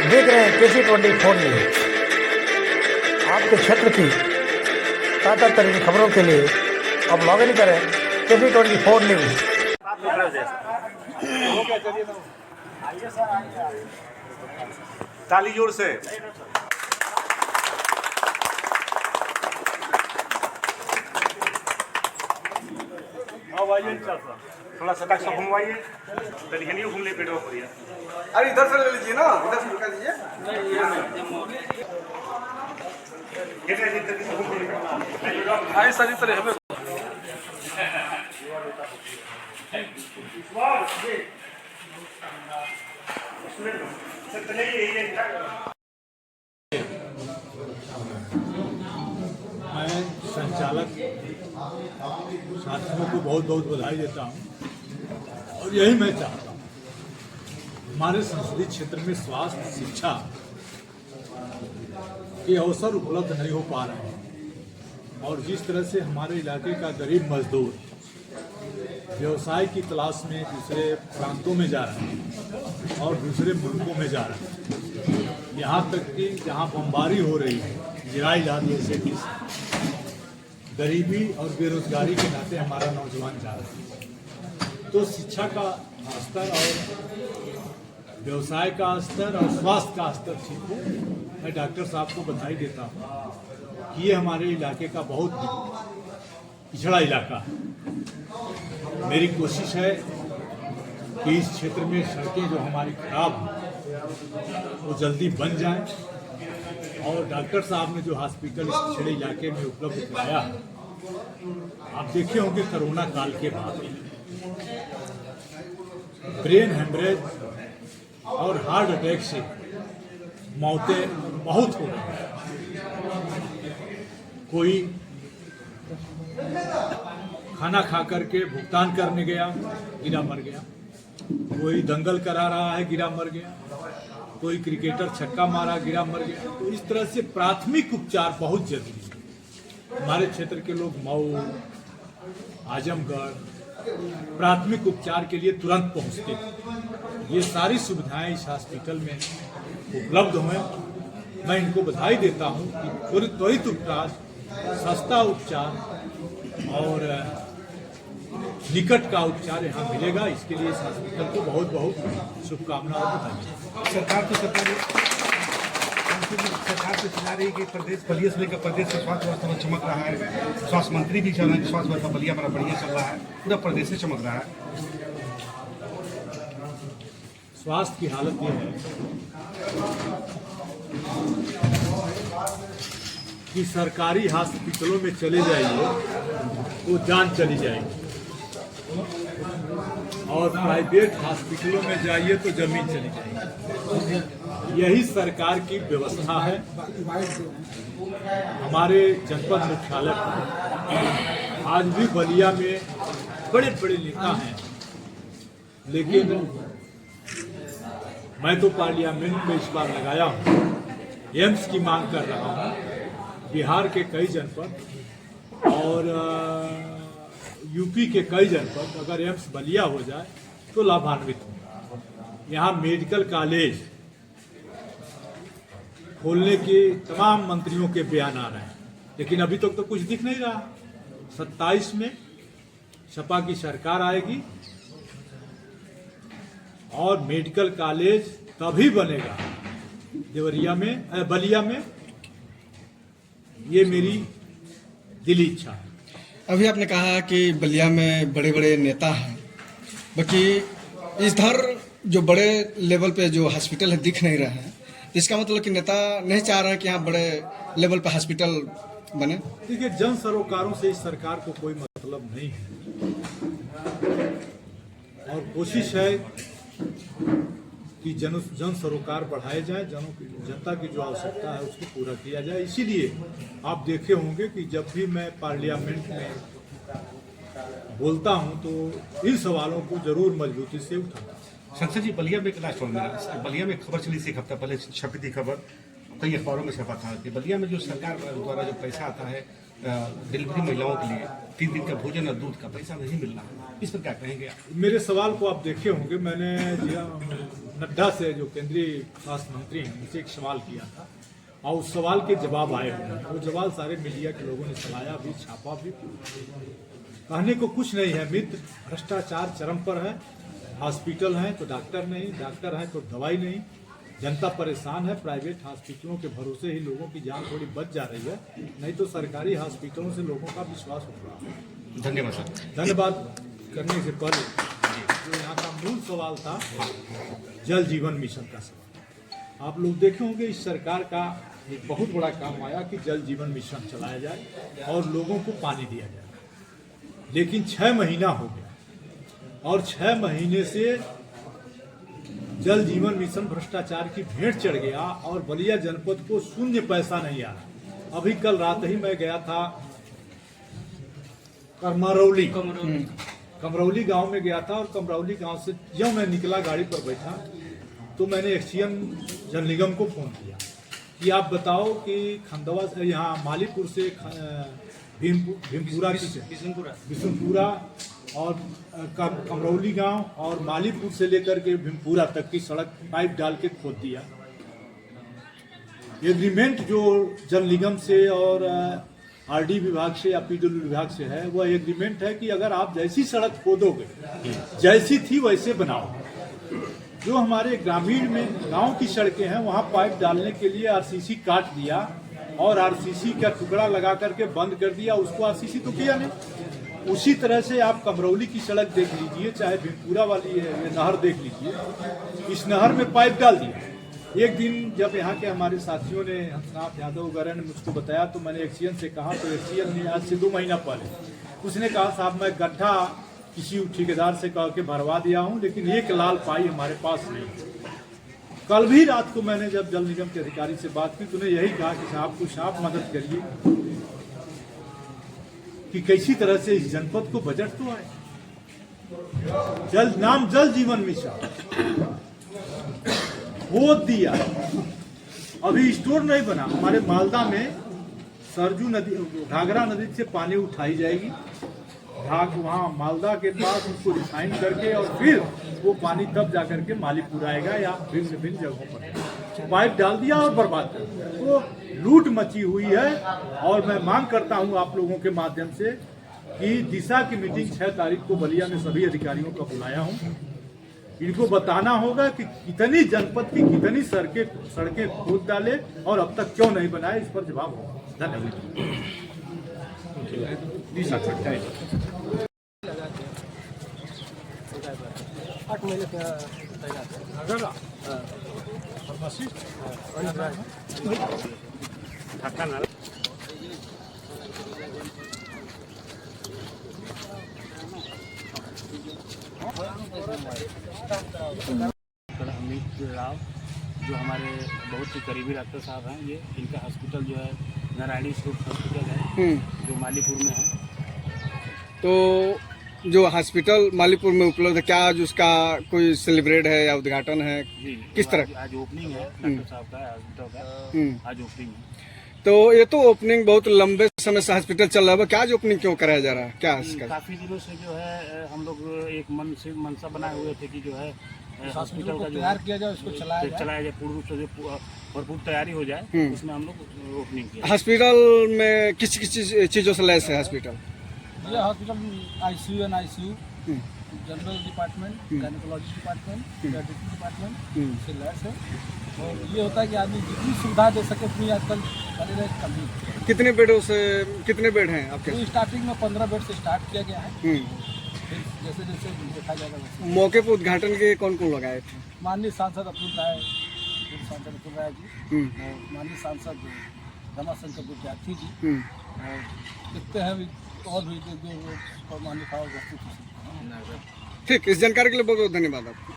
देख रहे हैं KC24 न्यूज। आपके क्षेत्र की ताज़ा तरीन खबरों के लिए अब लॉग इन करें KC24 न्यूज। ताली जोर से। थोड़ा सा तक घुमवाइए, तरीके घूम ले पेटों पर। अरे इधर से ले लीजिए ना, इधर से निकाल लीजिए। आए सारी तरह हमें मैं संचालक साथियों को बहुत बहुत बधाई देता हूं और यही मैं चाहता हूं, हमारे संसदीय क्षेत्र में स्वास्थ्य शिक्षा के अवसर उपलब्ध नहीं हो पा रहे हैं और जिस तरह से हमारे इलाके का गरीब मजदूर व्यवसाय की तलाश में दूसरे प्रांतों में जा रहे हैं और दूसरे मुल्कों में जा रहे हैं, यहाँ तक कि जहाँ बमबारी हो रही है जिराई इलाज जैसे कि गरीबी और बेरोजगारी के नाते हमारा नौजवान जा रहा है। तो शिक्षा का स्तर और व्यवसाय का स्तर और स्वास्थ्य का स्तर ठीक हो। मैं डॉक्टर साहब को बधाई देता हूँ कि ये हमारे इलाके का बहुत पिछड़ा इलाका है। मेरी कोशिश है कि इस क्षेत्र में सड़कें जो हमारी खराब हैं वो जल्दी बन जाएं और डॉक्टर साहब ने जो हॉस्पिटल इस पिछड़े इलाके में उपलब्ध कराया है, आप देखे होंगे कोरोना काल के बाद ब्रेन हेमरेज और हार्ट अटैक से मौतें बहुत हो रही हैं। कोई खाना खा करके भुगतान करने गया, गिरा मर गया। कोई दंगल करा रहा है, गिरा मर गया। कोई क्रिकेटर छक्का मारा, गिरा मर गया। तो इस तरह से प्राथमिक उपचार बहुत जरूरी है। हमारे क्षेत्र के लोग मऊ, आजमगढ़ प्राथमिक उपचार के लिए तुरंत पहुंचते हैं। ये सारी सुविधाएं इस हॉस्पिटल में उपलब्ध हुए। मैं इनको बधाई देता हूं कि त्वरित उपचार, सस्ता उपचार और निकट का उपचार यहाँ मिलेगा। इसके लिए इस हॉस्पिटल को बहुत बहुत शुभकामनाएं और बधाई। सरकार तो चला रही है कि प्रदेश बलिया से लेकर प्रदेश से स्वास्थ्य व्यवस्था में चमक रहा है। स्वास्थ्य मंत्री भी चल रहे हैं कि स्वास्थ्य व्यवस्था बलिया बड़ा बढ़िया चल रहा है, पूरा प्रदेश से चमक रहा है। स्वास्थ्य की हालत ये है कि सरकारी हॉस्पिटलों में चले जाइए तो जान चली जाएगी और प्राइवेट हॉस्पिटलों में जाइए तो जमीन चली जाएगी। यही सरकार की व्यवस्था है। हमारे जनपद मुख्यालय पर आज भी बलिया में बड़े बड़े नेता हैं, लेकिन मैं तो पार्लियामेंट में इस बार लगाया हूँ, एम्स की मांग कर रहा हूँ। बिहार के कई जनपद और यूपी के कई जनपद अगर एम्स बलिया हो जाए तो लाभान्वित होंगे। यहाँ मेडिकल कॉलेज खोलने के तमाम मंत्रियों के बयान आ रहे हैं, लेकिन अभी तक तो कुछ दिख नहीं रहा। 27 में सपा की सरकार आएगी और मेडिकल कॉलेज तभी बनेगा देवरिया में, बलिया में। ये मेरी दिली इच्छा है। अभी आपने कहा कि बलिया में बड़े बड़े नेता हैं, बाकी इधर जो बड़े लेवल पे जो हॉस्पिटल है दिख नहीं रहे हैं, इसका मतलब कि नेता नहीं चाह रहे हैं कि यहाँ बड़े लेवल पे हॉस्पिटल बने। देखिए, जन सरोकारों से इस सरकार को कोई मतलब नहीं है और कोशिश है कि जन सरोकार बढ़ाए जाए, जनता की जो आवश्यकता है उसको पूरा किया जाए। इसीलिए आप देखे होंगे कि जब भी मैं पार्लियामेंट में बोलता हूं तो इन सवालों को जरूर मजबूती से उठाता हूं। संसद जी, बलिया में एक लास्ट वन मेरा, बलिया में खबर चली थी एक हफ्ता पहले, छपी थी खबर, कई अखबारों में छपा था कि बलिया में जो सरकार द्वारा जो पैसा आता है डिलीवरी महिलाओं के लिए 3 दिन का भोजन और दूध का पैसा नहीं मिल रहा है, इस पर क्या कहेंगे आप? मेरे सवाल को आप देखे होंगे, मैंने नड्डा से, जो केंद्रीय स्वास्थ्य मंत्री हैं, उनसे एक सवाल किया था और उस सवाल के जवाब आए हुए हैं। वो जवाब सारे मीडिया के लोगों ने चलाया भी, छापा भी। कहने को कुछ नहीं है मित्र, भ्रष्टाचार चरम पर है। हॉस्पिटल हैं तो डॉक्टर नहीं, डॉक्टर हैं तो दवाई नहीं। जनता परेशान है। प्राइवेट हॉस्पिटलों के भरोसे ही लोगों की जान थोड़ी बच जा रही है, नहीं तो सरकारी हॉस्पिटलों से लोगों का विश्वास उठ रहा है। धन्यवाद सर। धन्यवाद करने से पहले जो यहाँ का मूल सवाल था, जल जीवन मिशन का सवाल। आप लोग देखे होंगे इस सरकार का एक बहुत बड़ा काम आया कि जल जीवन मिशन चलाया जाए और लोगों को पानी दिया जाए। लेकिन 6 महीना हो गया और 6 महीने से जल जीवन मिशन भ्रष्टाचार की भेंट चढ़ गया और बलिया जनपद को शून्य पैसा नहीं आ रहा। अभी कल रात ही मैं गया था कमरौली गांव में गया था और कमरौली गांव से जब मैं निकला गाड़ी पर बैठा तो मैंने एक्सीएम जल निगम को फोन किया कि आप बताओ कि खंडवा से यहाँ मालीपुर से बिशुनपुरा और कमरौली गांव और मालीपुर से लेकर के भीमपुरा तक की सड़क पाइप डाल के खोद दिया। एग्रीमेंट जो जल निगम से और आरडी विभाग से या पीडब्ल्यू विभाग से है, वह एग्रीमेंट है कि अगर आप जैसी सड़क खोदोगे, जैसी थी वैसे बनाओ। जो हमारे ग्रामीण में गांव की सड़कें हैं, वहां पाइप डालने के लिए आरसीसी काट दिया और आरसीसी का टुकड़ा लगा करके बंद कर दिया। उसको आरसीसी तो किया नहीं। उसी तरह से आप कमरौली की सड़क देख लीजिए, चाहे भीमपुरा वाली है, ये नहर देख लीजिए, इस नहर में पाइप डाल दिया। एक दिन जब यहाँ के हमारे साथियों ने, हंसनाथ यादव वगैरह ने मुझको बताया तो मैंने एक्सीएन से कहा, तो एक्सीएन ने आज से 2 महीना पहले उसने कहा साहब मैं गड्ढा किसी ठेकेदार से कह के भरवा दिया हूँ, लेकिन 1 लाल पाई हमारे पास नहीं। कल भी रात को मैंने जब जल निगम के अधिकारी से बात की तो उन्हें यही कहा कि साहब कुछ आप मदद करिए कि कैसी तरह से इस जनपद को बजट तो आए। जल जीवन मिशन वो दिया, अभी स्टोर नहीं बना। हमारे मालदा में सरजू नदी, घाघरा नदी से पानी उठाई जाएगी, वहाँ मालदा के पास उसको रिफाइन करके और फिर वो पानी तब जा करके मालीपुर आएगा या विभिन्न जगहों पर। पाइप डाल दिया और बर्बाद कर दिया। तो लूट मची हुई है और मैं मांग करता हूँ आप लोगों के माध्यम से कि दिशा की मीटिंग 6 तारीख को बलिया में सभी अधिकारियों का बुलाया हूँ। इनको बताना होगा कि कितनी जनपद की कितनी सड़कें खोद डाले और अब तक क्यों नहीं बनाए, इस पर जवाब होगा। धन्यवाद। अमित राव जो हमारे बहुत ही करीबी डॉक्टर साहब हैं, ये इनका हॉस्पिटल जो है नारायणी स्वरूप हॉस्पिटल है जो मालीपुर में है। तो जो हॉस्पिटल मालीपुर में उपलब्ध है, क्या आज उसका कोई सेलिब्रेट है या उद्घाटन है? जी, किस तरह? आज ओपनिंग है डॉक्टर साहब का हॉस्पिटल का, आज ओपनिंग है। तो ये तो ओपनिंग बहुत लंबे समय से हॉस्पिटल चल रहा है, क्या आज ओपनिंग क्यों कराया जा रहा है? क्या इसका? काफी दिनों से जो है हम लोग एक मनसा बनाए हुए थे कि जो है हॉस्पिटल का जो तैयार किया जाए, उसको चलाया जाए, पूर्ण रूप से जो भरपूर तैयारी हो जाए, उसमें हम लोग ओपनिंग किया। हॉस्पिटल में किस किस चीजों से लैस है हॉस्पिटल? ये hospital ICU and ICU, general department, gynaecology department, paediatric department से लैस है। और ये होता है कि आदमी जितनी सुविधा दे सके उतनी आजकल कमी। कितने बेडों से, कितने बेड हैं आपके? तो स्टार्टिंग में 15 बेड से स्टार्ट किया गया है, फिर जैसे जैसे देखा जाएगा वैसे। मौके पर उद्घाटन के कौन कौन लगाए थे? माननीय सांसद अतुल राय जी, माननीय सांसद रमाशंकर विद्यार्थी जी, और देखते हैं और भी जो मान्यता उपस्थित। ठीक, इस जानकारी के लिए बहुत बहुत धन्यवाद आपको।